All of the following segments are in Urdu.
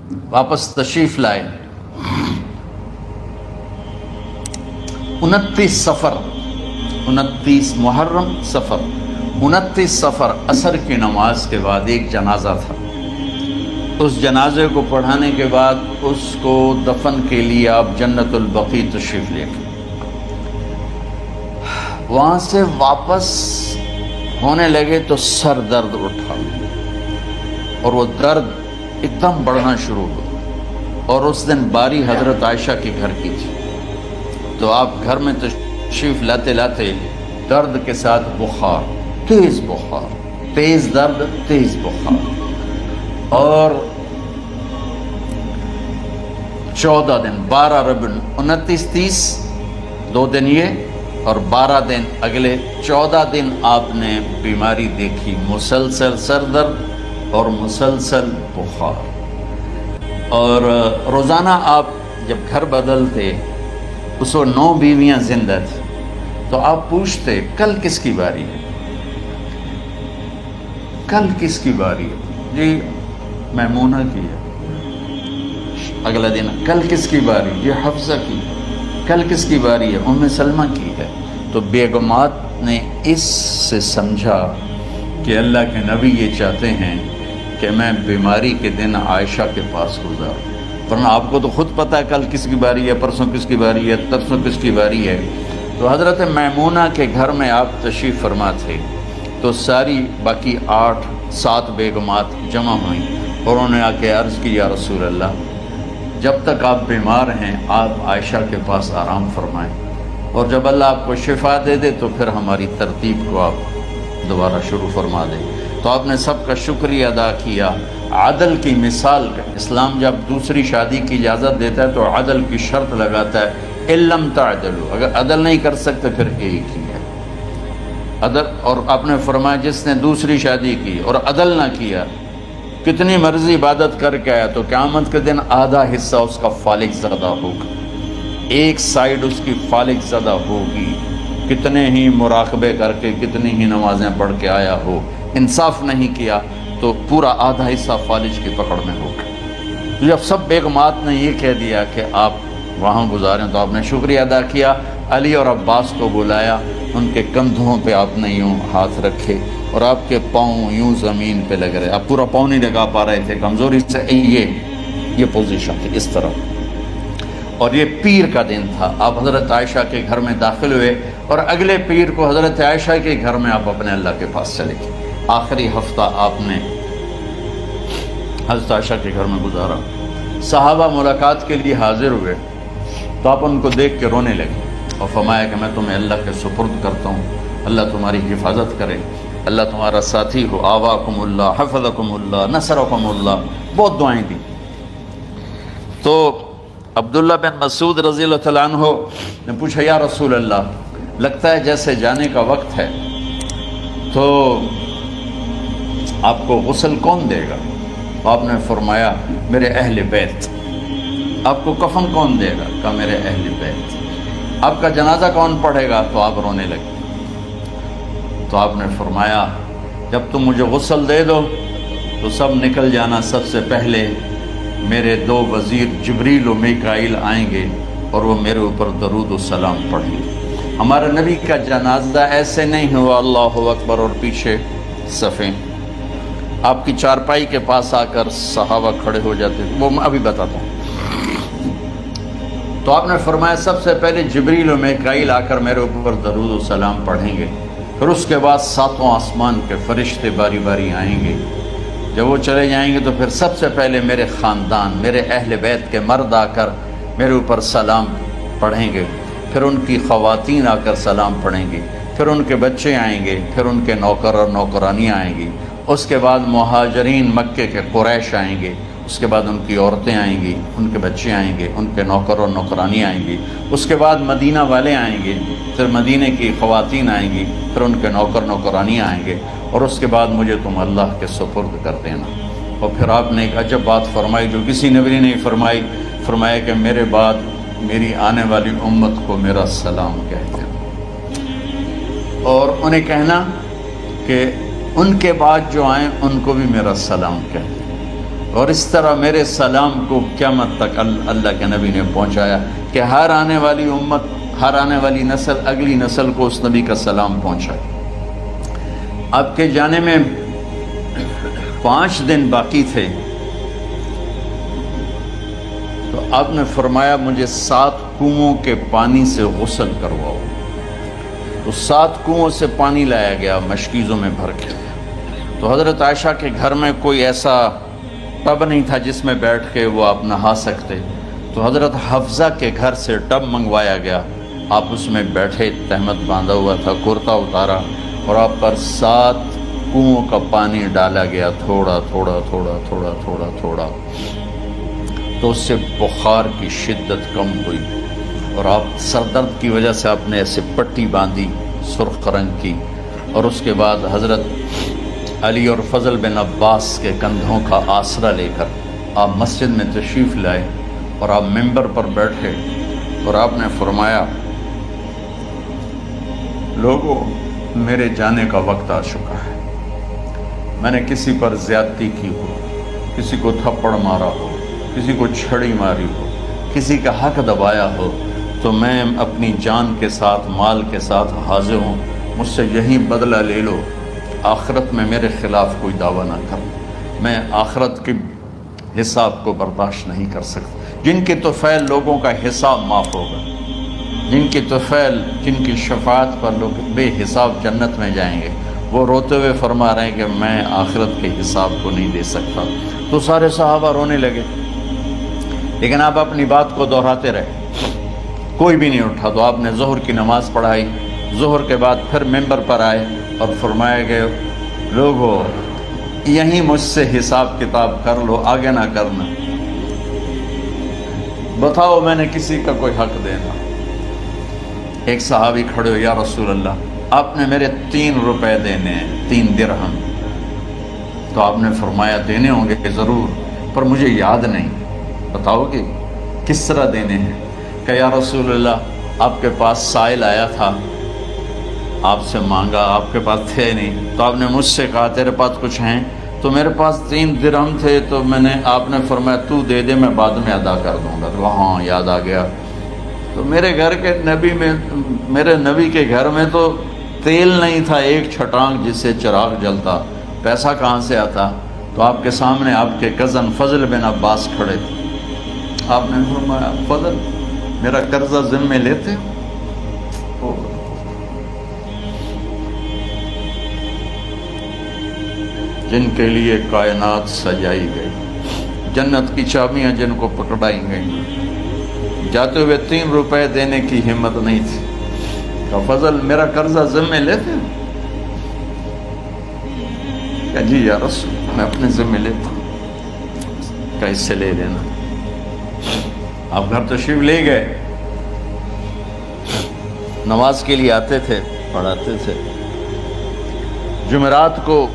واپس تشریف لائے۔ 29 محرم سفر، 29 سفر عصر کی نماز کے بعد ایک جنازہ تھا۔ اس جنازے کو پڑھانے کے بعد اس کو دفن کے لیے آپ جنت البقیع تشریف لے گئے۔ وہاں سے واپس ہونے لگے تو سر درد اٹھا اور وہ درد ایک دم بڑھنا شروع ہوا، اور اس دن باری حضرت عائشہ کے گھر کی تھی، تو آپ گھر میں تشریف لاتے لاتے درد کے ساتھ بخار، تیز بخار، تیز درد، تیز بخار، اور 14 دن 12 ربیع 29 30 2 دن یہ اور 12 دن اگلے 14 دن آپ نے بیماری دیکھی، مسلسل سر درد اور مسلسل بخار۔ اور روزانہ آپ جب گھر بدلتے، اس وقت 9 بیویاں زندہ تھیں، تو آپ پوچھتے کل کس کی باری ہے، کل کس کی باری ہے؟ جی میمونہ کی ہے۔ اگلا دن کل کس کی باری؟ یہ حفصہ کی ہے۔ کل کس کی باری ہے؟ ام سلمہ کی ہے۔ تو بیگمات نے اس سے سمجھا کہ اللہ کے نبی یہ چاہتے ہیں کہ میں بیماری کے دن عائشہ کے پاس گزاروں، ورنہ آپ کو تو خود پتہ ہے کل کس کی باری ہے، پرسوں کس کی باری ہے، ترسوں کس کی باری ہے۔ تو حضرت میمونہ کے گھر میں آپ تشریف فرما تھے، تو ساری باقی 7 بیگمات جمع ہوئیں اور انہوں نے آ کے عرض کی یا رسول اللہ، جب تک آپ بیمار ہیں آپ عائشہ کے پاس آرام فرمائیں، اور جب اللہ آپ کو شفا دے دے تو پھر ہماری ترتیب کو آپ دوبارہ شروع فرما دیں۔ تو آپ نے سب کا شکریہ ادا کیا۔ عدل کی مثال کا اسلام جب دوسری شادی کی اجازت دیتا ہے تو عدل کی شرط لگاتا ہے، اِلَّمْ تَعْدِلُوا، اگر عدل نہیں کر سکتے پھر ایک ہی ہے عدل۔ اور آپ نے فرمایا جس نے دوسری شادی کی اور عدل نہ کیا، کتنی مرضی عبادت کر کے آیا، تو قیامت کے دن آدھا حصہ اس کا فالق زدہ ہوگا، ایک سائیڈ اس کی فالق زدہ ہوگی، کتنے ہی مراقبے کر کے کتنی ہی نمازیں پڑھ کے آیا ہو، انصاف نہیں کیا تو پورا آدھا حصہ فالج کی پکڑ میں ہوگا۔ جب سب بیگمات نے یہ کہہ دیا کہ آپ وہاں گزاریں تو آپ نے شکریہ ادا کیا، علی اور عباس کو بلایا، ان کے کندھوں پہ آپ نے یوں ہاتھ رکھے اور آپ کے پاؤں یوں زمین پہ لگ رہے، آپ پورا پاؤں نہیں لگا پا رہے تھے کمزوری سے، یہ پوزیشن تھی اس طرح۔ اور یہ پیر کا دن تھا، آپ حضرت عائشہ کے گھر میں داخل ہوئے اور اگلے پیر کو حضرت عائشہ کے گھر میں آپ اپنے اللہ کے پاس چلے گئے۔ آخری ہفتہ آپ نے حضرت عائشہ کے گھر میں گزارا۔ صحابہ ملاقات کے لیے حاضر ہوئے تو آپ ان کو دیکھ کے رونے لگے اور فرمایا کہ میں تمہیں اللہ کے سپرد کرتا ہوں، اللہ تمہاری حفاظت کرے، اللہ تمہارا ساتھی ہو، آواکم اللہ، حفظکم اللہ، نصرکم اللہ، بہت دعائیں دی۔ تو عبداللہ بن مسعود رضی اللہ تعالیٰ عنہ نے پوچھا یا رسول اللہ، لگتا ہے جیسے جانے کا وقت ہے، تو آپ کو غسل کون دے گا؟ آپ نے فرمایا میرے اہل بیت۔ آپ کو کفن کون دے گا؟ کہا میرے اہل بیت۔ آپ کا جنازہ کون پڑھے گا؟ تو آپ رونے لگے۔ تو آپ نے فرمایا جب تم مجھے غسل دے دو تو سب نکل جانا، سب سے پہلے میرے 2 وزیر جبریل و میکائیل آئیں گے اور وہ میرے اوپر درود و سلام پڑھیں گے۔ ہمارے نبی کا جنازہ ایسے نہیں ہوا اللہ اکبر اور پیچھے صفیں، آپ کی چارپائی کے پاس آ کر صحابہ کھڑے ہو جاتے، وہ میں ابھی بتاتا ہوں۔ تو آپ نے فرمایا سب سے پہلے جبریل و میکائیل آ کر میرے اوپر درود و سلام پڑھیں گے، پھر اس کے بعد 7 آسمان کے فرشتے باری باری آئیں گے۔ جب وہ چلے جائیں گے تو پھر سب سے پہلے میرے خاندان، میرے اہل بیت کے مرد آ کر میرے اوپر سلام پڑھیں گے، پھر ان کی خواتین آ کر سلام پڑھیں گی، پھر ان کے بچے آئیں گے، پھر ان کے نوکر اور نوکرانی آئیں گی، اس کے بعد مہاجرین مکے کے قریش آئیں گے، اس کے بعد ان کی عورتیں آئیں گی، ان کے بچے آئیں گے، ان کے نوکر اور نوکرانی آئیں گی، اس کے بعد مدینہ والے آئیں گے، پھر مدینہ کی خواتین آئیں گی، پھر ان کے نوکر نوکرانی آئیں گے، اور اس کے بعد مجھے تم اللہ کے سپرد کر دینا۔ اور پھر آپ نے ایک عجب بات فرمائی جو کسی نبی نے نہیں فرمائی، فرمایا کہ میرے بعد میری آنے والی امت کو میرا سلام کہہ دینا، اور انہیں کہنا کہ ان کے بعد جو آئیں ان کو بھی میرا سلام کہہ دیں۔ اور اس طرح میرے سلام کو قیامت تک اللہ کے نبی نے پہنچایا کہ ہر آنے والی امت، ہر آنے والی نسل، اگلی نسل کو اس نبی کا سلام پہنچائے۔ آپ کے جانے میں 5 دن باقی تھے تو آپ نے فرمایا مجھے 7 کنووں کے پانی سے غسل کرواؤ۔ تو 7 کنووں سے پانی لایا گیا مشکیزوں میں بھر کے۔ تو حضرت عائشہ کے گھر میں کوئی ایسا ٹب نہیں تھا جس میں بیٹھ کے وہ آپ نہا سکتے، تو حضرت حفصہ کے گھر سے ٹب منگوایا گیا، آپ اس میں بیٹھے، تہمت باندھا ہوا تھا، کرتا اتارا اور آپ پر 7 کنووں کا پانی ڈالا گیا، تھوڑا تھوڑا تھوڑا تھوڑا تھوڑا تھوڑا، تو اس سے بخار کی شدت کم ہوئی اور آپ سر درد کی وجہ سے آپ نے ایسے پٹی باندھی سرخ رنگ کی، اور اس کے بعد حضرت علی اور فضل بن عباس کے کندھوں کا آسرا لے کر آپ مسجد میں تشریف لائے اور آپ ممبر پر بیٹھے اور آپ نے فرمایا لوگوں میرے جانے کا وقت آ چکا ہے، میں نے کسی پر زیادتی کی ہو، کسی کو تھپڑ مارا ہو، کسی کو چھڑی ماری ہو، کسی کا حق دبایا ہو، تو میں اپنی جان کے ساتھ، مال کے ساتھ حاضر ہوں، مجھ سے یہیں بدلہ لے لو، آخرت میں میرے خلاف کوئی دعویٰ نہ کر، میں آخرت کے حساب کو برداشت نہیں کر سکتا۔ جن کے طفیل لوگوں کا حساب معاف ہوگا، جن کے طفیل، جن کی شفاعت پر لوگ بے حساب جنت میں جائیں گے، وہ روتے ہوئے فرما رہے ہیں کہ میں آخرت کے حساب کو نہیں دے سکتا۔ تو سارے صحابہ رونے لگے، لیکن آپ اپنی بات کو دہراتے رہے، کوئی بھی نہیں اٹھا۔ تو آپ نے ظہر کی نماز پڑھائی، ظہر کے بعد پھر ممبر پر آئے اور فرمایا کہ لوگوں یہیں مجھ سے حساب کتاب کر لو، آگے نہ کرنا، بتاؤ میں نے کسی کا کوئی حق دینا۔ ایک صحابی کھڑے ہو، یا رسول اللہ آپ نے میرے 3 روپے دینے ہیں، 3 درہم۔ تو آپ نے فرمایا دینے ہوں گے کہ ضرور، پر مجھے یاد نہیں، بتاؤ کہ کس طرح دینے ہیں؟ کہ یا رسول اللہ آپ کے پاس سائل آیا تھا، آپ سے مانگا، آپ کے پاس تھے نہیں، تو آپ نے مجھ سے کہا تیرے پاس کچھ ہیں؟ تو میرے پاس 3 درہم تھے، تو آپ نے فرمایا تو دے دے، میں بعد میں ادا کر دوں گا۔ تو ہاں یاد آ گیا۔ تو میرے گھر کے نبی میں، میرے نبی کے گھر میں تو تیل نہیں تھا، ایک چھٹانگ جس سے چراغ جلتا، پیسہ کہاں سے آتا؟ تو آپ کے سامنے آپ کے کزن فضل بن عباس کھڑے تھے، آپ نے فرمایا فضل میرا قرضہ ذمہ لیتے ہو؟ جن کے لیے کائنات سجائی گئی، جنت کی چابیاں جن کو پکڑائی گئیں، جاتے ہوئے 3 روپے دینے کی ہمت نہیں تھی۔ کہ فضل میرا قرضہ ذمہ لیتے ہو؟ کہ جی یا رسول میں اپنے ذمہ لیتا ہوں۔ کہ اس سے لے لینا۔ آپ گھر تشریف لے گئے، نماز کے لیے آتے تھے، پڑھاتے تھے۔ جمعرات کو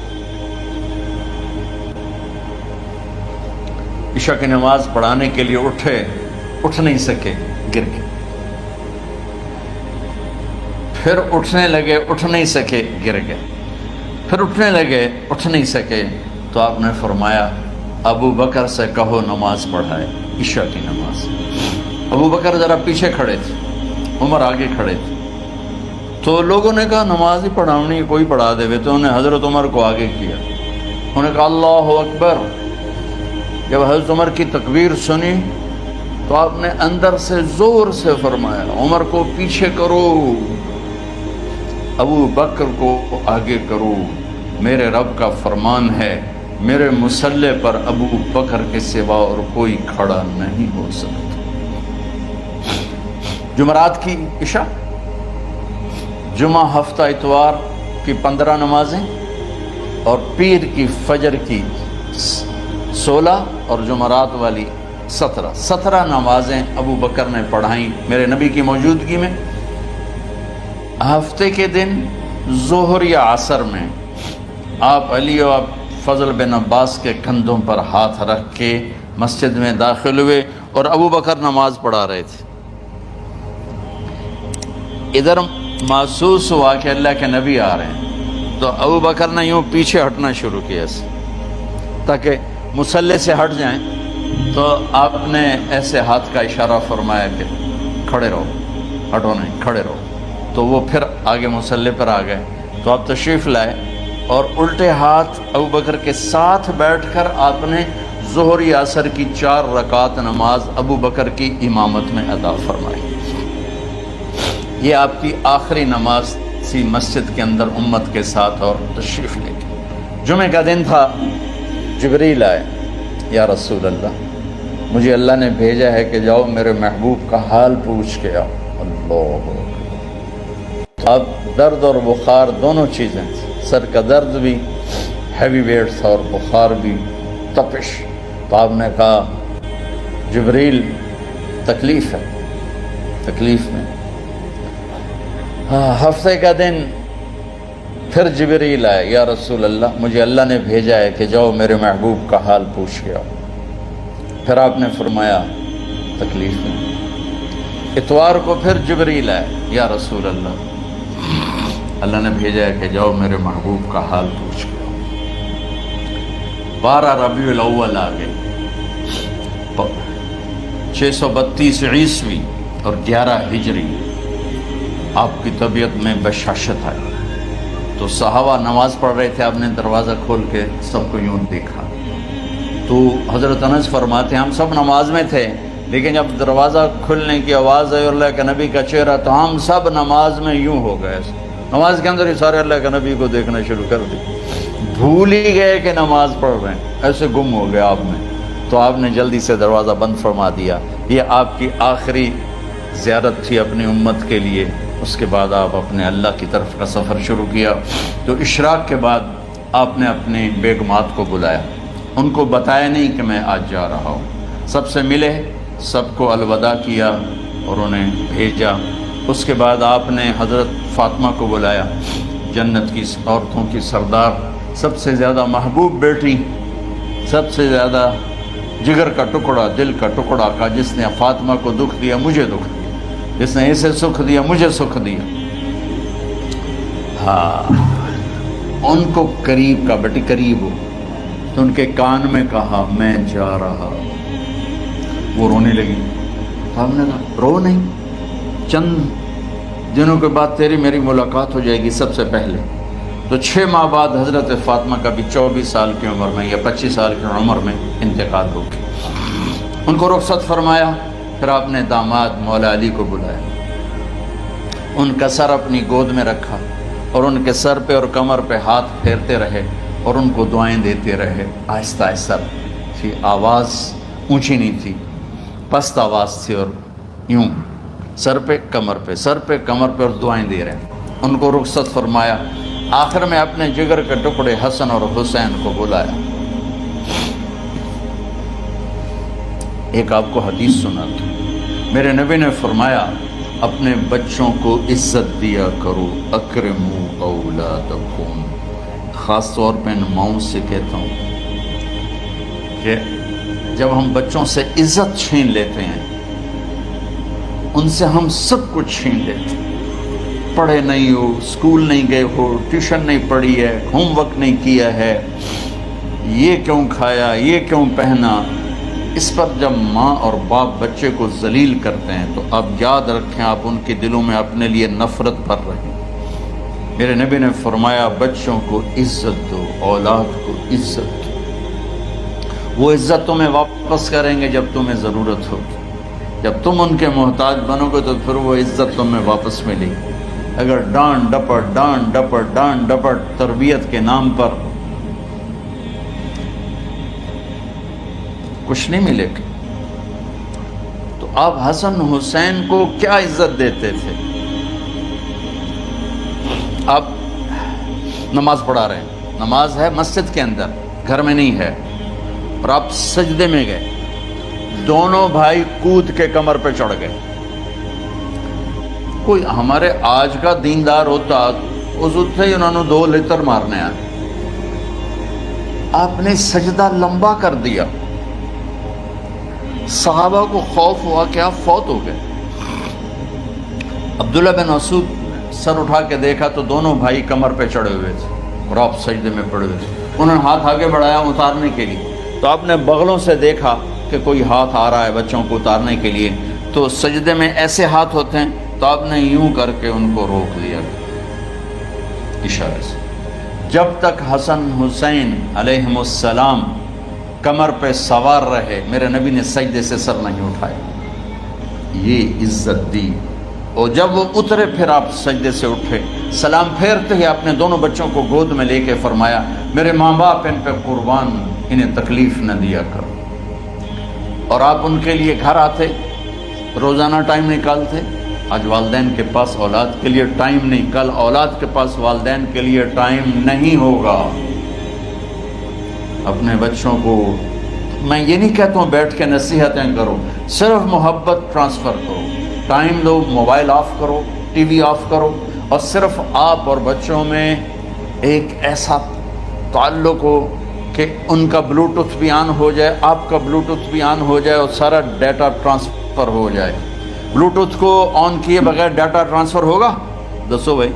عشاء کی نماز پڑھانے کے لیے اٹھ نہیں سکے، گر گئے، پھر اٹھنے لگے، اٹھ نہیں سکے، گر گئے، پھر اٹھنے لگے، اٹھ نہیں سکے۔ تو آپ نے فرمایا ابو بکر سے کہو نماز پڑھائے، عشاء کی نماز۔ ابو بکر ذرا پیچھے کھڑے تھے، عمر آگے کھڑے تھے، تو لوگوں نے کہا نماز ہی پڑھاؤنی، کوئی پڑھا دے۔ تو انہوں نے حضرت عمر کو آگے کیا، انہوں نے کہا اللہ اکبر۔ جب حضرت عمر کی تکبیر سنی تو آپ نے اندر سے زور سے فرمایا عمر کو پیچھے کرو، ابو بکر کو آگے کرو، میرے رب کا فرمان ہے میرے مصلی پر ابو بکر کے سوا اور کوئی کھڑا نہیں ہو سکتا۔ جمعرات کی عشاء، جمعہ ہفتہ اتوار کی 15 نمازیں اور پیر کی فجر کی 16 اور جمعرات والی 17 نمازیں ابو بکر نے پڑھائیں میرے نبی کی موجودگی میں۔ ہفتے کے دن ظہر یا عصر میں آپ علی اور فضل بن عباس کے کندھوں پر ہاتھ رکھ کے مسجد میں داخل ہوئے اور ابو بکر نماز پڑھا رہے تھے۔ ادھر محسوس ہوا کہ اللہ کے نبی آ رہے ہیں، تو ابو بکر نے یوں پیچھے ہٹنا شروع کیا تاکہ مصلی سے ہٹ جائیں تو آپ نے ایسے ہاتھ کا اشارہ فرمایا کہ کھڑے رہو، ہٹو نہیں، کھڑے رہو. تو وہ پھر آگے مصلی پر آ گئے. تو آپ تشریف لائے اور الٹے ہاتھ ابوبکر کے ساتھ بیٹھ کر آپ نے ظہر یا عصر کی 4 رکعت نماز ابوبکر کی امامت میں ادا فرمائی. یہ آپ کی آخری نماز تھی مسجد کے اندر امت کے ساتھ اور تشریف لے کے. جمعہ کا دن تھا. جبریل آئے، یا رسول اللہ مجھے اللہ نے بھیجا ہے کہ جاؤ میرے محبوب کا حال پوچھ کے آؤ. اللہ، اب درد اور بخار دونوں چیزیں تھیں. سر کا درد بھی ہیوی ویٹ تھا اور بخار بھی تپش. تو آپ نے کہا جبریل تکلیف ہے، تکلیف میں. ہفتے کا دن پھر جبریل آئے، یا رسول اللہ مجھے اللہ نے بھیجا ہے کہ جاؤ میرے محبوب کا حال پوچھ کے آؤ. پھر آپ نے فرمایا تکلیف میں. اتوار کو پھر جبریل آئے، یا رسول اللہ اللہ نے بھیجا ہے کہ جاؤ میرے محبوب کا حال پوچھ کے آؤ. 12 ربیع الاول آ گئے، 632 عیسوی اور 11 ہجری. آپ کی طبیعت میں بشاشت آئی. تو صحابہ نماز پڑھ رہے تھے، آپ نے دروازہ کھول کے سب کو یوں دیکھا. تو حضرت انس فرماتے ہیں ہم سب نماز میں تھے، لیکن جب دروازہ کھلنے کی آواز آئی اور اللہ کے نبی کا چہرہ تو ہم سب نماز میں یوں ہو گئے. نماز کے اندر ہی سارے اللہ کے نبی کو دیکھنا شروع کر دی، بھول ہی گئے کہ نماز پڑھ رہے ہیں، ایسے گم ہو گئے آپ میں. تو آپ نے جلدی سے دروازہ بند فرما دیا. یہ آپ کی آخری زیارت تھی اپنی امت کے لیے. اس کے بعد آپ اپنے اللہ کی طرف کا سفر شروع کیا. تو اشراق کے بعد آپ نے اپنی بیگمات کو بلایا. ان کو بتایا نہیں کہ میں آج جا رہا ہوں. سب سے ملے، سب کو الوداع کیا اور انہیں بھیجا. اس کے بعد آپ نے حضرت فاطمہ کو بلایا، جنت کی عورتوں کی سردار، سب سے زیادہ محبوب بیٹی، سب سے زیادہ جگر کا ٹکڑا، دل کا ٹکڑا کا، جس نے فاطمہ کو دکھ دیا مجھے دکھ دیا، جس نے اسے سکھ دیا مجھے سکھ دیا. ہاں، ان کو قریب کا، بیٹی قریب ہو. تو ان کے کان میں کہا میں جا رہا. وہ رونے لگی. تو ہم نے کہا رو نہیں، چند دنوں کے بعد تیری میری ملاقات ہو جائے گی سب سے پہلے. تو 6 ماہ بعد حضرت فاطمہ کا بھی 24 سال کی عمر میں یا 25 سال کی عمر میں انتقال ہو گیا. ان کو رخصت فرمایا. پھر آپ نے داماد مولا علی کو بلایا، ان کا سر اپنی گود میں رکھا اور ان کے سر پہ اور کمر پہ ہاتھ پھیرتے رہے اور ان کو دعائیں دیتے رہے. آہستہ آہستہ تھی، آواز اونچی نہیں تھی، پست آواز تھی، اور یوں سر پہ کمر پہ، سر پہ کمر پہ، اور دعائیں دے رہے. ان کو رخصت فرمایا. آخر میں اپنے جگر کے ٹکڑے حسن اور حسین کو بلایا. ایک آپ کو حدیث سناتا ہوں. میرے نبی نے فرمایا اپنے بچوں کو عزت دیا کرو، اکرموا اولادکم. خاص طور پہ ان ماؤں سے کہتا ہوں کہ جب ہم بچوں سے عزت چھین لیتے ہیں، ان سے ہم سب کچھ چھین لیتے ہیں. پڑھے نہیں ہو، اسکول نہیں گئے ہو، ٹیوشن نہیں پڑھی ہے، ہوم ورک نہیں کیا ہے، یہ کیوں کھایا، یہ کیوں پہنا. اس پر جب ماں اور باپ بچے کو ذلیل کرتے ہیں تو اب یاد رکھیں آپ ان کے دلوں میں اپنے لیے نفرت بھر رہے ہیں. میرے نبی نے فرمایا بچوں کو عزت دو، اولاد کو عزت دو. وہ عزت تمہیں واپس کریں گے جب تمہیں ضرورت ہوگی. جب تم ان کے محتاج بنو گے تو پھر وہ عزت تمہیں واپس ملے گی. اگر ڈانٹ ڈپٹ تربیت کے نام پر کچھ نہیں ملے گا. تو آپ حسن حسین کو کیا عزت دیتے تھے؟ آپ نماز پڑھا رہے ہیں، نماز ہے مسجد کے اندر، گھر میں نہیں ہے، اور آپ سجدے میں گئے، دونوں بھائی کود کے کمر پہ چڑھ گئے. کوئی ہمارے آج کا دیندار ہوتا اس سے ہی انہوں نے 2 لتر مارنے آئے. آپ نے سجدہ لمبا کر دیا. صحابہ کو خوف ہوا کہ آپ فوت ہو گئے. عبداللہ بن مسعود سر اٹھا کے دیکھا تو دونوں بھائی کمر پہ چڑھے ہوئے تھے اور آپ سجدے میں پڑے ہوئے تھے. انہوں نے ہاتھ آگے بڑھایا اتارنے کے لیے. تو آپ نے بغلوں سے دیکھا کہ کوئی ہاتھ آ رہا ہے بچوں کو اتارنے کے لیے، تو سجدے میں ایسے ہاتھ ہوتے ہیں، تو آپ نے یوں کر کے ان کو روک دیا اشارے سے، جب تک حسن حسین علیہم السلام کمر پہ سوار رہے میرے نبی نے سجدے سے سر نہیں اٹھایا، یہ عزت دی۔ اور جب وہ اترے پھر آپ سجدے سے اٹھے، سلام پھیرتے ہی اپنے دونوں بچوں کو گود میں لے کے فرمایا میرے ماں باپ ان پہ قربان، انہیں تکلیف نہ دیا کرو۔ اور آپ ان کے لیے گھر آتے، روزانہ ٹائم نکالتے۔ آج والدین کے پاس اولاد کے لیے ٹائم نہیں، کل اولاد کے پاس والدین کے لیے ٹائم نہیں ہوگا۔ اپنے بچوں کو میں یہ نہیں کہتا ہوں بیٹھ کے نصیحتیں کرو، صرف محبت ٹرانسفر کرو، ٹائم دو، موبائل آف کرو، ٹی وی آف کرو، اور صرف آپ اور بچوں میں ایک ایسا تعلق ہو کہ ان کا بلوٹوتھ بھی آن ہو جائے، آپ کا بلوٹوتھ بھی آن ہو جائے، اور سارا ڈیٹا ٹرانسفر ہو جائے۔ بلوٹوتھ کو آن کیے بغیر ڈیٹا ٹرانسفر ہوگا؟ دسو بھائی۔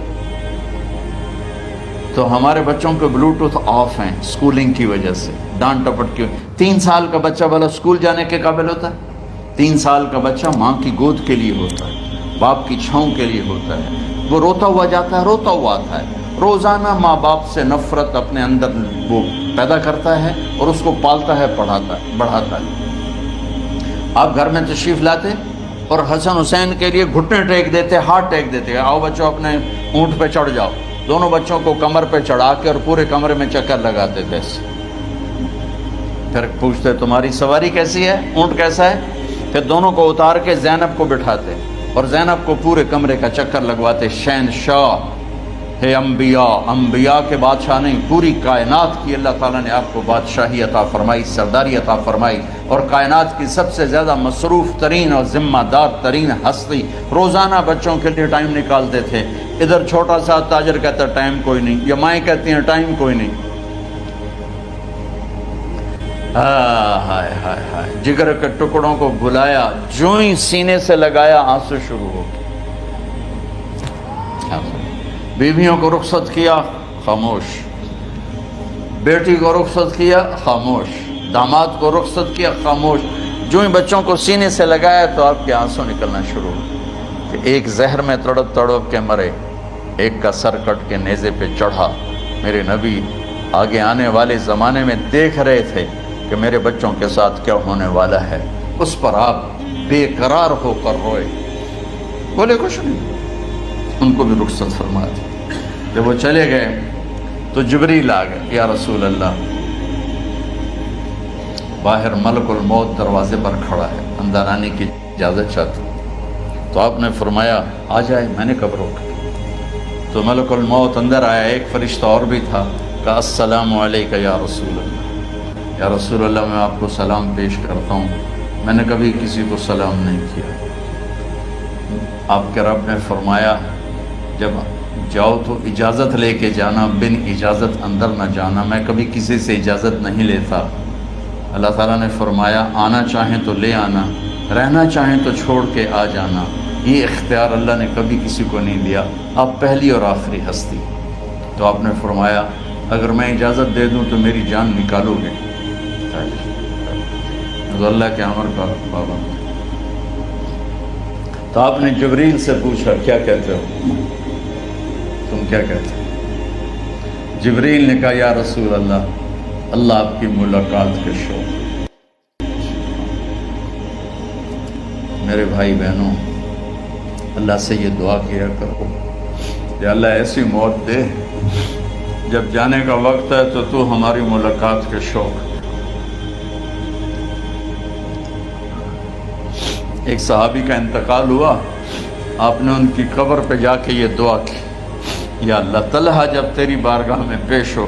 تو ہمارے بچوں کے بلوٹوتھ آف ہیں سکولنگ کی وجہ سے، ڈانٹ ٹپٹ کی وجہ۔ 3 سال کا بچہ بھلا سکول جانے کے قابل ہوتا ہے؟ 3 سال کا بچہ ماں کی گود کے لیے ہوتا ہے، باپ کی چھاؤں کے لیے ہوتا ہے، وہ روتا ہوا جاتا ہے، روتا ہوا آتا ہے، روزانہ ماں باپ سے نفرت اپنے اندر وہ پیدا کرتا ہے اور اس کو پالتا ہے، پڑھاتا ہے، بڑھاتا ہے۔ آپ گھر میں تشریف لاتے اور حسن حسین کے لیے گھٹنے ٹیک دیتے، ہاتھ ٹیک دیتے، آؤ بچوں اپنے اونٹ پہ چڑھ جاؤ، دونوں بچوں کو کمر پہ چڑھا کے اور پورے کمرے میں چکر لگاتے تھے۔ پھر پوچھتے تمہاری سواری کیسی ہے، اونٹ کیسا ہے؟ پھر دونوں کو اتار کے زینب کو بٹھاتے اور زینب کو پورے کمرے کا چکر لگواتے۔ شہنشاہ ہے انبیاء، انبیاء کے بادشاہ نہیں، پوری کائنات کی اللہ تعالیٰ نے آپ کو بادشاہی عطا فرمائی، سرداری عطا فرمائی، اور کائنات کی سب سے زیادہ مصروف ترین اور ذمہ دار ترین ہستی روزانہ بچوں کے لیے ٹائم نکالتے تھے۔ ادھر چھوٹا سا تاجر کہتا ہے ٹائم کوئی نہیں، یا مائیں کہتی ہیں ٹائم کوئی نہیں۔ ہائے ہائے ہائے، جگر کے ٹکڑوں کو بلایا، جو ہی سینے سے لگایا آنسو شروع ہو گئے۔ بیویوں کو رخصت کیا، خاموش، بیٹی کو رخصت کیا، خاموش، داماد کو رخصت کیا، خاموش، جو ہی بچوں کو سینے سے لگایا تو آپ کے آنسو نکلنا شروع ہو کہ ایک زہر میں تڑپ تڑپ کے مرے، ایک کا سر کٹ کے نیزے پہ چڑھا۔ میرے نبی آگے آنے والے زمانے میں دیکھ رہے تھے کہ میرے بچوں کے ساتھ کیا ہونے والا ہے، اس پر آپ بے قرار ہو کر روئے، بولے کچھ نہیں، ان کو بھی رخصت فرما دی۔ جب وہ چلے گئے تو جبریل آ گئے، یا رسول اللہ، باہر ملک الموت دروازے پر کھڑا ہے، اندر آنے کی اجازت چاہتا ہوں۔ تو آپ نے فرمایا آ جائے، میں نے کب روکا؟ تو ملک الموت اندر آیا، ایک فرشتہ اور بھی تھا، کہا السلام علیکہ یا رسول اللہ، یا رسول اللہ میں آپ کو سلام پیش کرتا ہوں، میں نے کبھی کسی کو سلام نہیں کیا۔ آپ کے رب نے فرمایا جب جاؤ تو اجازت لے کے جانا، بن اجازت اندر نہ جانا، میں کبھی کسی سے اجازت نہیں لیتا۔ اللہ تعالیٰ نے فرمایا آنا چاہیں تو لے آنا، رہنا چاہیں تو چھوڑ کے آ جانا، یہ اختیار اللہ نے کبھی کسی کو نہیں دیا، آپ پہلی اور آخری ہستی۔ تو آپ نے فرمایا اگر میں اجازت دے دوں تو میری جان نکالو گے؟ تو اللہ کے امر کا پابند۔ تو آپ نے جبریل سے پوچھا کیا کہتے ہو، تم کیا کہتے ہو؟ جبریل نے کہا یا رسول اللہ، اللہ آپ کی ملاقات کے شوق۔ میرے بھائی بہنوں، اللہ سے یہ دعا کیا کرو کہ اللہ ایسی موت دے جب جانے کا وقت ہے تو ہماری ملاقات کے شوق۔ ایک صحابی کا انتقال ہوا، آپ نے ان کی قبر پہ جا کے یہ دعا کی، یا اللہ طلحہ جب تیری بارگاہ میں پیش ہو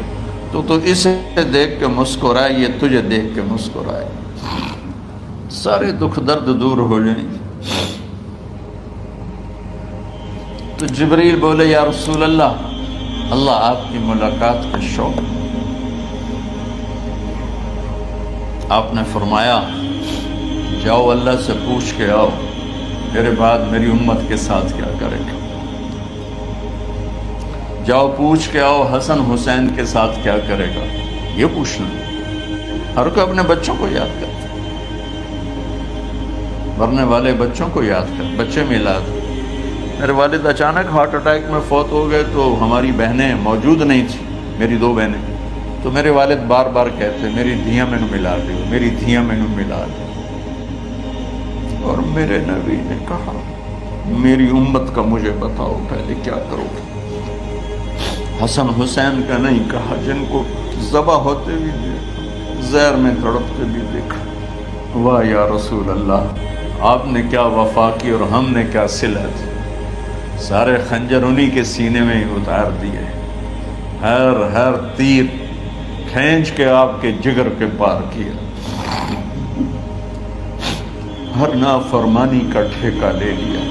تو اسے دیکھ کے مسکرائے، یہ تجھے دیکھ کے مسکرائے، سارے دکھ درد دور ہو جائیں۔ تو جبریل بولے یا رسول اللہ، اللہ آپ کی ملاقات کا شوق۔ آپ نے فرمایا جاؤ اللہ سے پوچھ کے آؤ میرے بعد میری امت کے ساتھ کیا کرے گا، جاؤ پوچھ کے آؤ حسن حسین کے ساتھ کیا کرے گا، یہ پوچھنا۔ ہر کوئی اپنے بچوں کو یاد کرتا، مرنے والے بچوں کو یاد کر، بچے میلاد۔ میرے والد اچانک ہارٹ اٹیک میں فوت ہو گئے تو ہماری بہنیں موجود نہیں تھیں، میری 2 بہنیں، تو میرے والد بار بار کہتے میری دھیاں میں ملا دیو، میری دھیاں میں ملا دیو۔ اور میرے نبی نے کہا میری امت کا مجھے بتاؤ پہلے کیا کرو گے؟ حسن حسین کا نہیں کہا، جن کو ذبح ہوتے بھی دیکھا، زہر میں تڑپتے بھی دیکھا۔ واہ یا رسول اللہ، آپ نے کیا وفا کی اور ہم نے کیا صلت، سارے خنجر انہی کے سینے میں ہی اتار دیے، ہر تیر کھینچ کے آپ کے جگر کے پار کیا، ہر نافرمانی کا ٹھیکہ لے لیا۔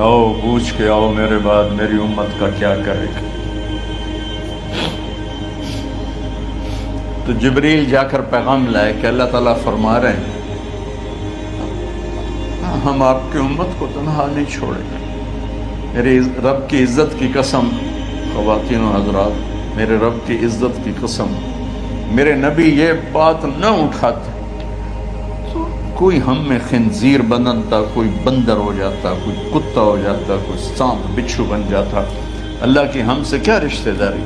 آؤ پوچھ کے آؤ میرے بعد میری امت کا کیا کرے گا۔ تو جبریل جا کر پیغام لائے کہ اللہ تعالیٰ فرما رہے ہیں ہم آپ کی امت کو تنہا نہیں چھوڑیں گے۔ میرے رب کی عزت کی قسم، خواتین و حضرات، میرے رب کی عزت کی قسم، میرے نبی یہ بات نہ اٹھاتے تو کوئی ہم میں خنزیر بنتا، کوئی بندر ہو جاتا، کوئی کتا ہو جاتا، کوئی سانپ بچھو بن جاتا۔ اللہ کی ہم سے کیا رشتہ داری؟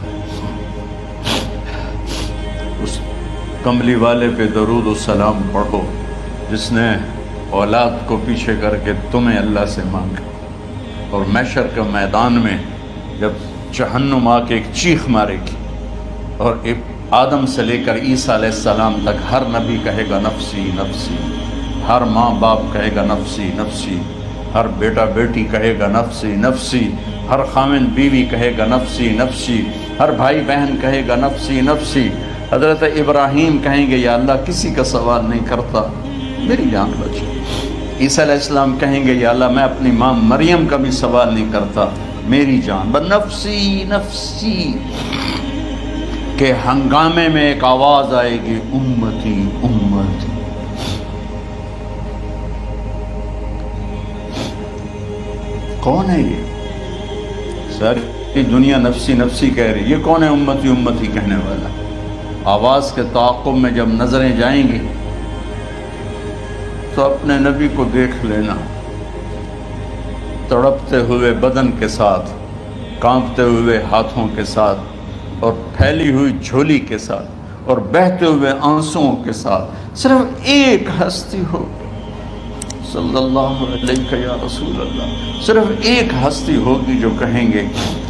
اس کملی والے پہ درود و سلام پڑھو جس نے اولاد کو پیچھے کر کے تمہیں اللہ سے مانگا، اور محشر کے میدان میں جب جہنم آ کے ایک چیخ مارے گی اور آدم سے لے کر عیسیٰ علیہ السلام تک ہر نبی کہے گا نفسی نفسی، ہر ماں باپ کہے گا نفسی نفسی، ہر بیٹا بیٹی کہے گا نفسی نفسی، ہر خاوند بیوی کہے گا نفسی نفسی، ہر بھائی بہن کہے گا نفسی نفسی۔ حضرت ابراہیم کہیں گے یا اللہ کسی کا سوال نہیں کرتا، میری جان بچے۔ عیسیٰ علیہ السلام کہیں گے یا اللہ میں اپنی ماں مریم کا بھی سوال نہیں کرتا، میری جان بس نفسی نفسی۔ کہ ہنگامے میں ایک آواز آئے گی امتی امتی۔ کون ہے یہ؟ ساری دنیا نفسی نفسی کہہ رہی، یہ کون ہے امتی امتی کہنے والا؟ آواز کے تعاقب میں جب نظریں جائیں گی تو اپنے نبی کو دیکھ لینا، تڑپتے ہوئے بدن کے ساتھ، کانپتے ہوئے ہاتھوں کے ساتھ، اور پھیلی ہوئی جھولی کے ساتھ، اور بہتے ہوئے آنسوؤں کے ساتھ۔ صرف ایک ہستی ہو، صلی اللہ علیہ یا رسول اللہ، صرف ایک ہستی ہوگی جو کہیں گے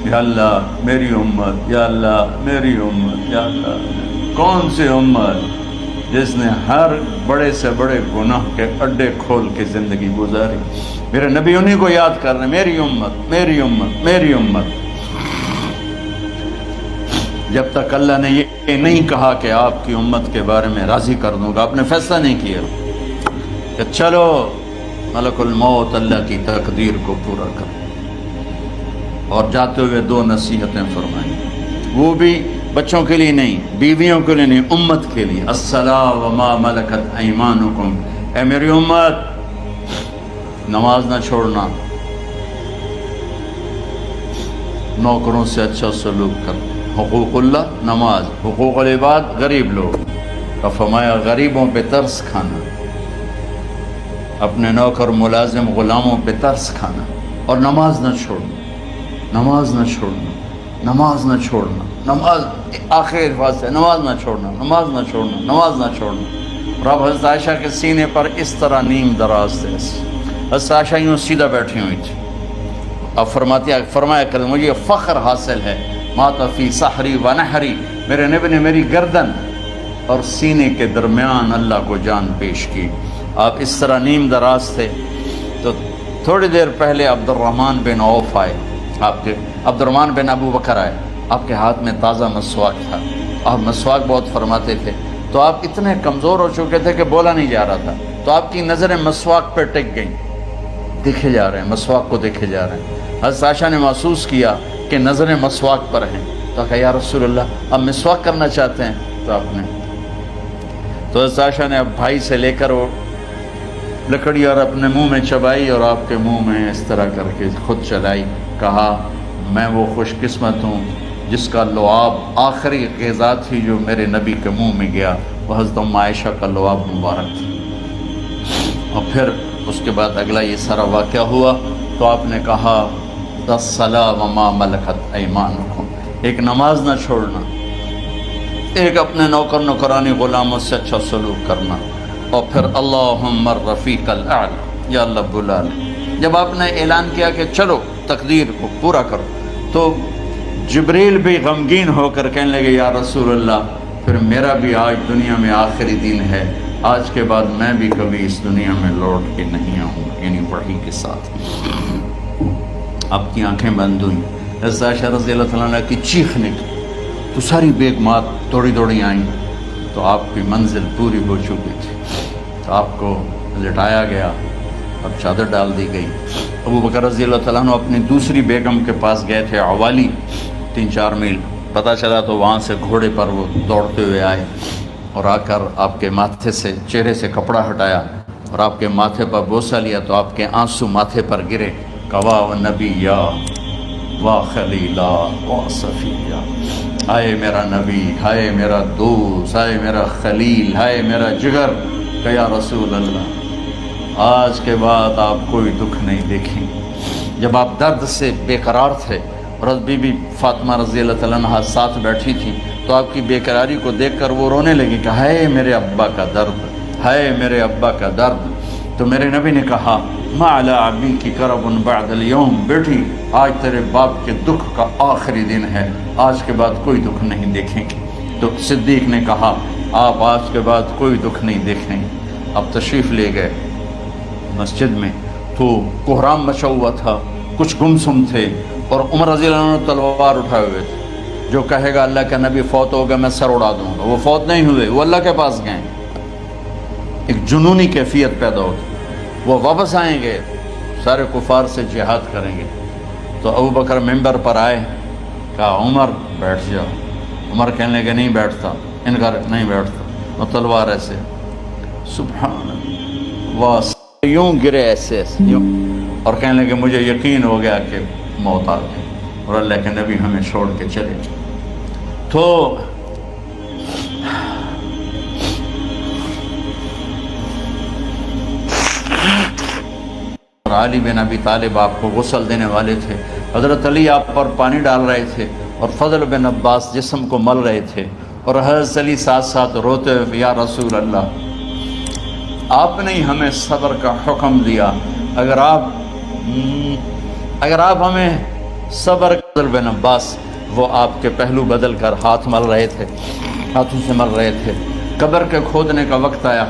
یا اللہ میری امت، یا اللہ میری امت، یا اللہ۔ کون سی امت؟ جس نے ہر بڑے سے بڑے گناہ کے اڈے کھول کے زندگی گزاری۔ میرے نبی انہی کو یاد کر رہے ہیں، میری امت میری امت میری امت۔ جب تک اللہ نے یہ نہیں کہا کہ آپ کی امت کے بارے میں راضی کر دوں گا، آپ نے فیصلہ نہیں کیا کہ چلو ملک الموت اللہ کی تقدیر کو پورا کر، اور جاتے ہوئے 2 نصیحتیں فرمائیں، وہ بھی بچوں کے لیے نہیں، بیویوں کے لیے نہیں، امت کے لیے۔ الصلاۃ وما ملکت ایمانکم، اے میری امت نماز نہ چھوڑنا، نوکروں سے اچھا سلوک کر، حقوق اللہ نماز، حقوق العباد غریب لوگ، اور فرمایا غریبوں پہ ترس کھانا، اپنے نوکر ملازم غلاموں پہ ترس کھانا، اور نماز نہ چھوڑنا، نماز نہ چھوڑنا، نماز نہ چھوڑنا، نماز آخر الفاظ ہے، نماز نہ چھوڑنا، نماز نہ چھوڑنا، نماز نہ چھوڑنا۔ اور اب حضرت عائشہ کے سینے پر اس طرح نیم دراز تھے، حضرت عائشہ یوں سیدھا بیٹھی ہوئی تھی، اب فرمایا کہ مجھے فخر حاصل ہے، مات فی سحری و نحری، میرے نبی نے میری گردن اور سینے کے درمیان اللہ کو جان پیش کی۔ آپ اس طرح نیم دراز تھے تو تھوڑی دیر پہلے عبد الرحمن بن عوف آئے، آپ کے عبد الرحمن بن ابو بکر آئے، آپ کے ہاتھ میں تازہ مسواک تھا، آپ مسواک بہت فرماتے تھے، تو آپ اتنے کمزور ہو چکے تھے کہ بولا نہیں جا رہا تھا، تو آپ کی نظریں مسواک پہ ٹک گئیں، دیکھے جا رہے ہیں، مسواک کو دیکھے جا رہے ہیں۔ حضرت عائشہ نے محسوس کیا کہ نظریں مسواک پر ہیں، تو کہا یا رسول اللہ اب مسواک کرنا چاہتے ہیں، تو آپ نے تو حضرت عائشہ نے اب بھائی سے لے کر وہ لکڑی اور اپنے منہ میں چبائی، اور آپ کے منہ میں اس طرح کر کے خود چلائی۔ کہا میں وہ خوش قسمت ہوں جس کا لعاب آخری غذا تھی جو میرے نبی کے منہ میں گیا وہ حضرت ام عائشہ کا لعاب مبارک تھا۔ اور پھر اس کے بعد اگلا یہ سارا واقعہ ہوا تو آپ نے کہا الصلاۃ وما ملکت ایمانکم، ایک نماز نہ چھوڑنا، ایک اپنے نوکر نوکرانی غلاموں سے اچھا سلوک کرنا، اور پھر اللہم الرفیق الاعلی، یا اللہ بلا لے۔ جب آپ نے اعلان کیا کہ چلو تقدیر کو پورا کرو تو جبریل بھی غمگین ہو کر کہنے لگے یا رسول اللہ پھر میرا بھی آج دنیا میں آخری دن ہے، آج کے بعد میں بھی کبھی اس دنیا میں لوٹ کے نہیں آؤں، یعنی وحی کے ساتھ۔ آپ کی آنکھیں بند ہوئیں، حضرت عائشہ رضی اللہ تعالیٰ عنہ کی چیخ نکلی تو ساری بیگمات دوڑی دوڑی آئیں تو آپ کی منزل پوری ہو چکی تھی، تو آپ کو لٹایا گیا اور چادر ڈال دی گئی۔ ابو بکر رضی اللہ تعالیٰ عنہ اپنی دوسری بیگم کے پاس گئے تھے عوالی، 3-4 میل پتہ چلا تو وہاں سے گھوڑے پر وہ دوڑتے ہوئے آئے اور آ کر آپ کے ماتھے سے چہرے سے کپڑا ہٹایا اور آپ کے ماتھے پر بوسہ لیا تو آپ کے آنسو ماتھے پر گرے۔ کوا و نبی یا وا خلیلا وا صفیہ، ہائے میرا نبی، ہائے میرا دوست، ہائے میرا خلیل، ہائے میرا جگر، کہ یا رسول اللہ آج کے بعد آپ کوئی دکھ نہیں دیکھیں۔ جب آپ درد سے بے قرار تھے اور بی بی فاطمہ رضی اللہ تعالیٰ عنہ ساتھ بیٹھی تھی تو آپ کی بے قراری کو دیکھ کر وہ رونے لگی کہ ہائے میرے ابا کا درد، ہائے میرے ابا کا درد۔ تو میرے نبی نے کہا ما علی ابیک کرب بعد اليوم، بیٹی آج تیرے باپ کے دکھ کا آخری دن ہے، آج کے بعد کوئی دکھ نہیں دیکھیں گے۔ تو صدیق نے کہا آپ آج کے بعد کوئی دکھ نہیں دیکھیں گے۔ اب تشریف لے گئے مسجد میں تو کوہرام مچا ہوا تھا، کچھ گمسم تھے اور عمر رضی اللہ عنہ تلوار اٹھائے ہوئے تھے، جو کہے گا اللہ کا نبی فوت ہو گیا میں سر اڑا دوں گا، وہ فوت نہیں ہوئے، وہ اللہ کے پاس گئے۔ ایک جنونی کیفیت پیدا ہوتی، وہ واپس آئیں گے سارے کفار سے جہاد کریں گے۔ تو ابو بکر ممبر پر آئے، کہا عمر بیٹھ جاؤ۔ عمر کہنے لگے نہیں بیٹھتا، انکار نہیں بیٹھتا، وہ تلوار ایسے سبحان اللہ وہ یوں گرے ایسے ایسے یوں، اور کہنے لگے مجھے یقین ہو گیا کہ موت آ گئی اور اللہ کے نبی ہمیں چھوڑ کے چلے گئے۔ تو علی بن ابی طالب آپ کو غسل دینے والے تھے، حضرت علی آپ پر پانی ڈال رہے تھے اور فضل بن عباس جسم کو مل رہے تھے، اور حضرت علی ساتھ ساتھ روتے ہوئے یا رسول اللہ آپ نے ہمیں صبر کا حکم دیا، اگر آپ ہمیں صبر فضل بن عباس وہ آپ کے پہلو بدل کر ہاتھ مل رہے تھے، ہاتھوں سے مل رہے تھے۔ قبر کے کھودنے کا وقت آیا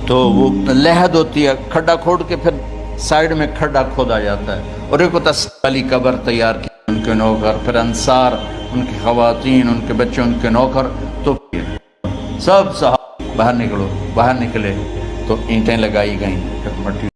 تو وہ لحد ہوتی ہے، کھڈا کھود کے پھر سائیڈ میں کھڈا کھودا جاتا ہے، اور ایک والی قبر تیار کی، ان کے نوکر، پھر انصار، ان کی خواتین، ان کے بچے، ان کے نوکر، تو سب صحابہ باہر نکلے تو اینٹیں لگائی گئیں، مٹی